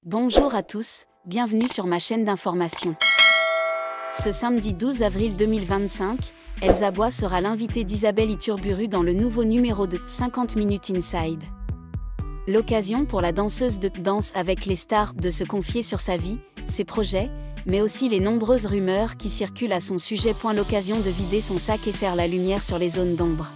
Bonjour à tous, bienvenue sur ma chaîne d'information. Ce samedi 12 avril 2025, Elsa Bois sera l'invitée d'Isabelle Iturburu dans le nouveau numéro de 50 Minutes Inside. L'occasion pour la danseuse de Danse avec les stars de se confier sur sa vie, ses projets, mais aussi les nombreuses rumeurs qui circulent à son sujet. L'occasion de vider son sac et faire la lumière sur les zones d'ombre.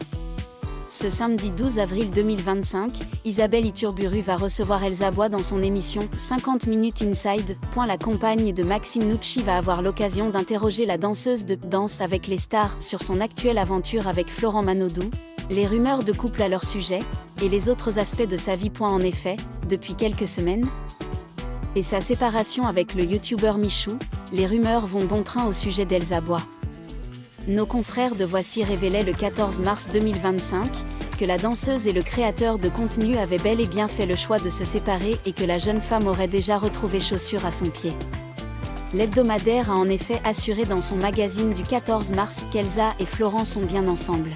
Ce samedi 12 avril 2025, Isabelle Iturburu va recevoir Elsa Bois dans son émission 50 Minutes Inside. La compagne de Maxime Nucci va avoir l'occasion d'interroger la danseuse de Danse avec les stars sur son actuelle aventure avec Florent Manodou, les rumeurs de couple à leur sujet, et les autres aspects de sa vie. En effet, depuis quelques semaines, et sa séparation avec le youtubeur Michou, les rumeurs vont bon train au sujet d'Elsa Bois. Nos confrères de Voici révélaient le 14 mars 2025 que la danseuse et le créateur de contenu avaient bel et bien fait le choix de se séparer et que la jeune femme aurait déjà retrouvé chaussure à son pied. L'hebdomadaire a en effet assuré dans son magazine du 14 mars qu'Elsa et Florent sont bien ensemble.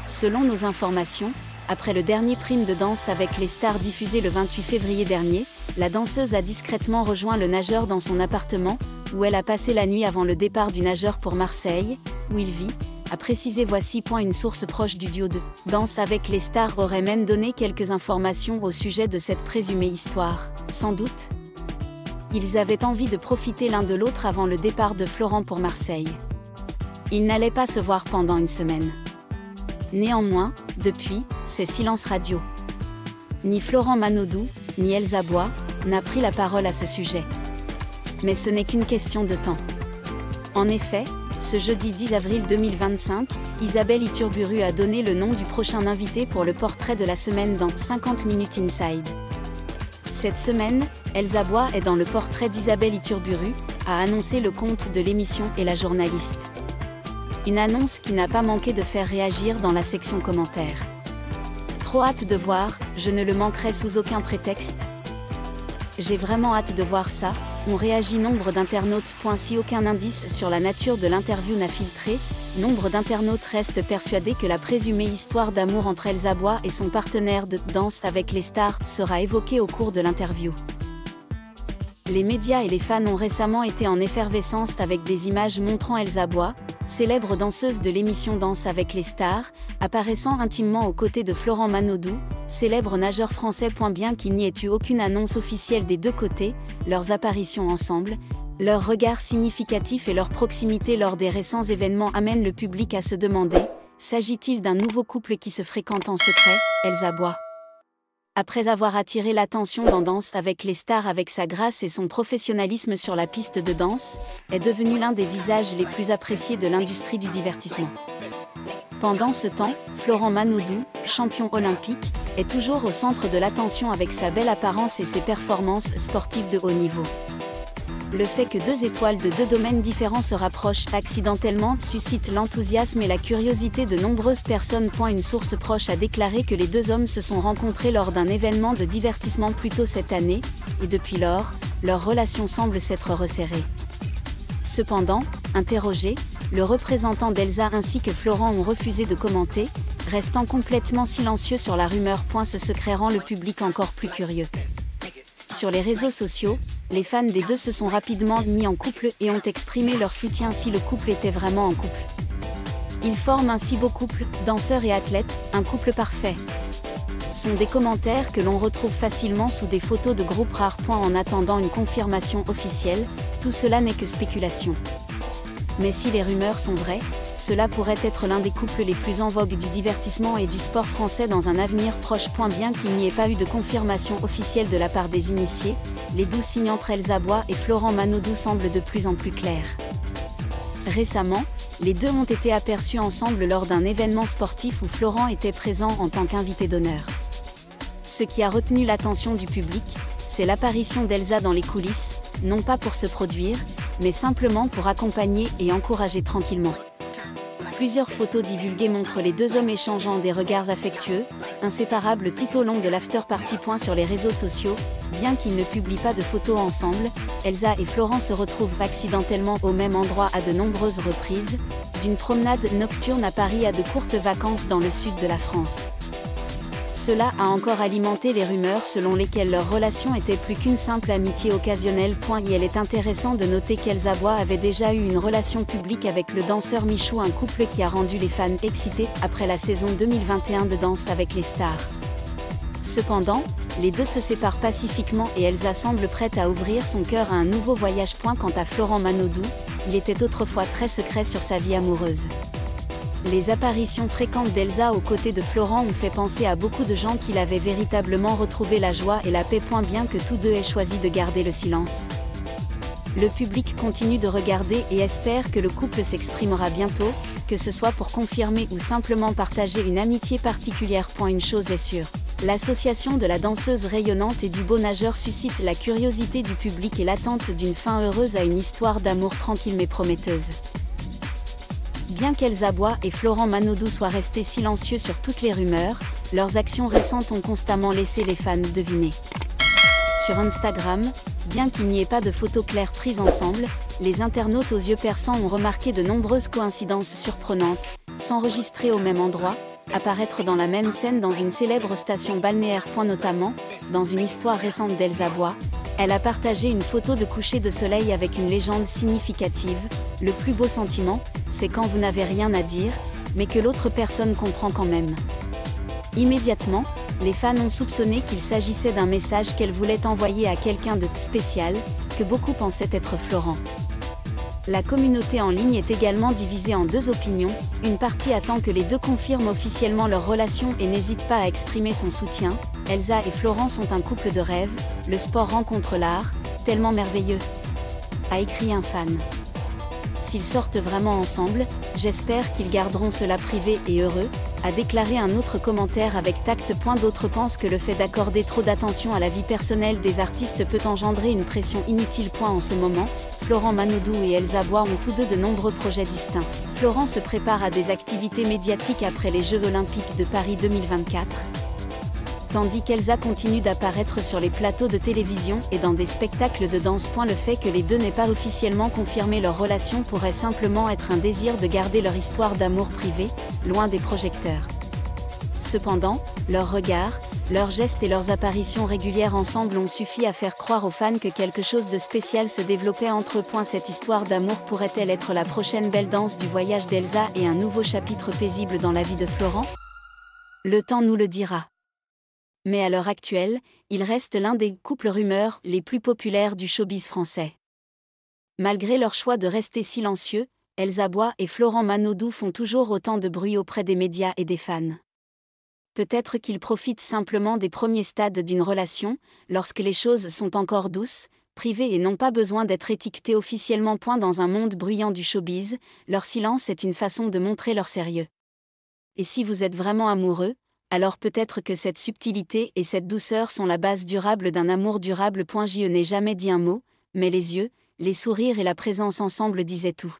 Selon nos informations, après le dernier prime de danse avec les stars diffusé le 28 février dernier, la danseuse a discrètement rejoint le nageur dans son appartement, où elle a passé la nuit avant le départ du nageur pour Marseille, où il vit, a précisé Voici. Une source proche du duo de Danse avec les stars aurait même donné quelques informations au sujet de cette présumée histoire. Sans doute, ils avaient envie de profiter l'un de l'autre avant le départ de Florent pour Marseille. Ils n'allaient pas se voir pendant une semaine. Néanmoins, depuis, c'est silence radio. Ni Florent Manodou, ni Elsa Bois, n'a pris la parole à ce sujet. Mais ce n'est qu'une question de temps. En effet, ce jeudi 10 avril 2025, Isabelle Iturburu a donné le nom du prochain invité pour le portrait de la semaine dans 50 Minutes Inside. Cette semaine, Elsa Bois est dans le portrait d'Isabelle Iturburu, a annoncé le compte de l'émission et la journaliste. Une annonce qui n'a pas manqué de faire réagir dans la section commentaires. Trop hâte de voir, je ne le manquerai sous aucun prétexte. J'ai vraiment hâte de voir ça, ont réagi nombre d'internautes. Si aucun indice sur la nature de l'interview n'a filtré, nombre d'internautes restent persuadés que la présumée histoire d'amour entre Elsa Bois et son partenaire de Danse avec les stars sera évoquée au cours de l'interview. Les médias et les fans ont récemment été en effervescence avec des images montrant Elsa Bois, célèbre danseuse de l'émission Danse avec les stars, apparaissant intimement aux côtés de Florent Manodou, célèbre nageur français. Bien qu'il n'y ait eu aucune annonce officielle des deux côtés, leurs apparitions ensemble, leur regard significatif et leur proximité lors des récents événements amènent le public à se demander, s'agit-il d'un nouveau couple qui se fréquente en secret? Elsa Bois, après avoir attiré l'attention dans Danse avec les stars avec sa grâce et son professionnalisme sur la piste de danse, est devenue l'un des visages les plus appréciés de l'industrie du divertissement. Pendant ce temps, Florent Manodou, champion olympique, est toujours au centre de l'attention avec sa belle apparence et ses performances sportives de haut niveau. Le fait que deux étoiles de deux domaines différents se rapprochent accidentellement suscite l'enthousiasme et la curiosité de nombreuses personnes. Une source proche a déclaré que les deux hommes se sont rencontrés lors d'un événement de divertissement plus tôt cette année, et depuis lors, leur relation semble s'être resserrée. Cependant, interrogé, le représentant d'Elsa ainsi que Florent ont refusé de commenter, restant complètement silencieux sur la rumeur. Ce secret rend le public encore plus curieux. Sur les réseaux sociaux, les fans des deux se sont rapidement mis en couple et ont exprimé leur soutien si le couple était vraiment en couple. Ils forment un si beau couple, danseur et athlète, un couple parfait. Sont des commentaires que l'on retrouve facilement sous des photos de groupe rares. En attendant une confirmation officielle, tout cela n'est que spéculation. Mais si les rumeurs sont vraies, cela pourrait être l'un des couples les plus en vogue du divertissement et du sport français dans un avenir proche. Bien qu'il n'y ait pas eu de confirmation officielle de la part des initiés, les doux signes entre Elsa Bois et Florent Manodou semblent de plus en plus clairs. Récemment, les deux ont été aperçus ensemble lors d'un événement sportif où Florent était présent en tant qu'invité d'honneur. Ce qui a retenu l'attention du public, c'est l'apparition d'Elsa dans les coulisses, non pas pour se produire, mais simplement pour accompagner et encourager tranquillement. Plusieurs photos divulguées montrent les deux hommes échangeant des regards affectueux, inséparables tout au long de l'after-party. Sur les réseaux sociaux, bien qu'ils ne publient pas de photos ensemble, Elsa et Florent se retrouvent accidentellement au même endroit à de nombreuses reprises, d'une promenade nocturne à Paris à de courtes vacances dans le sud de la France. Cela a encore alimenté les rumeurs selon lesquelles leur relation était plus qu'une simple amitié occasionnelle. Il est intéressant de noter qu'Elsa Bois avait déjà eu une relation publique avec le danseur Michou, un couple qui a rendu les fans excités après la saison 2021 de Danse avec les stars. Cependant, les deux se séparent pacifiquement et Elsa semble prête à ouvrir son cœur à un nouveau voyage. Quant à Florent Manodou, il était autrefois très secret sur sa vie amoureuse. Les apparitions fréquentes d'Elsa aux côtés de Florent ont fait penser à beaucoup de gens qu'il avait véritablement retrouvé la joie et la paix. Bien que tous deux aient choisi de garder le silence. Le public continue de regarder et espère que le couple s'exprimera bientôt, que ce soit pour confirmer ou simplement partager une amitié particulière. Une chose est sûre, l'association de la danseuse rayonnante et du beau nageur suscite la curiosité du public et l'attente d'une fin heureuse à une histoire d'amour tranquille mais prometteuse. Bien qu'Elsa Bois et Florent Manodou soient restés silencieux sur toutes les rumeurs, leurs actions récentes ont constamment laissé les fans deviner. Sur Instagram, bien qu'il n'y ait pas de photos claires prises ensemble, les internautes aux yeux perçants ont remarqué de nombreuses coïncidences surprenantes, s'enregistrer au même endroit, apparaître dans la même scène dans une célèbre station balnéaire. Notamment, dans une histoire récente d'Elsa Bois, elle a partagé une photo de coucher de soleil avec une légende significative: le plus beau sentiment, c'est quand vous n'avez rien à dire, mais que l'autre personne comprend quand même. Immédiatement, les fans ont soupçonné qu'il s'agissait d'un message qu'elle voulait envoyer à quelqu'un de spécial, que beaucoup pensaient être Florent. La communauté en ligne est également divisée en deux opinions, une partie attend que les deux confirment officiellement leur relation et n'hésite pas à exprimer son soutien. Elsa et Florent sont un couple de rêve, le sport rencontre l'art, tellement merveilleux, a écrit un fan. S'ils sortent vraiment ensemble, j'espère qu'ils garderont cela privé et heureux, a déclaré un autre commentaire avec tact. D'autres pensent que le fait d'accorder trop d'attention à la vie personnelle des artistes peut engendrer une pression inutile. En ce moment, Florent Manodou et Elsa Bois ont tous deux de nombreux projets distincts. Florent se prépare à des activités médiatiques après les Jeux Olympiques de Paris 2024. Tandis qu'Elsa continue d'apparaître sur les plateaux de télévision et dans des spectacles de danse. Le fait que les deux n'aient pas officiellement confirmé leur relation pourrait simplement être un désir de garder leur histoire d'amour privée, loin des projecteurs. Cependant, leurs regards, leurs gestes et leurs apparitions régulières ensemble ont suffi à faire croire aux fans que quelque chose de spécial se développait entre eux. Cette histoire d'amour pourrait-elle être la prochaine belle danse du voyage d'Elsa et un nouveau chapitre paisible dans la vie de Florent? Le temps nous le dira. Mais à l'heure actuelle, il reste l'un des couples rumeurs les plus populaires du showbiz français. Malgré leur choix de rester silencieux, Elsa Bois et Florent Manodou font toujours autant de bruit auprès des médias et des fans. Peut-être qu'ils profitent simplement des premiers stades d'une relation, lorsque les choses sont encore douces, privées et n'ont pas besoin d'être étiquetées officiellement. Dans un monde bruyant du showbiz, leur silence est une façon de montrer leur sérieux. Et si vous êtes vraiment amoureux, alors peut-être que cette subtilité et cette douceur sont la base durable d'un amour durable. Je n'ai jamais dit un mot, mais les yeux, les sourires et la présence ensemble disaient tout.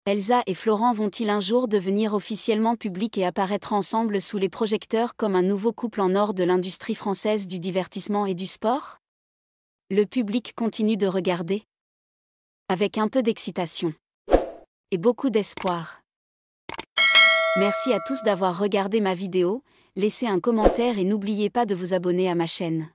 Elsa et Florent vont-ils un jour devenir officiellement publics et apparaître ensemble sous les projecteurs comme un nouveau couple en or de l'industrie française du divertissement et du sport? Le public continue de regarder, avec un peu d'excitation et beaucoup d'espoir. Merci à tous d'avoir regardé ma vidéo, laissez un commentaire et n'oubliez pas de vous abonner à ma chaîne.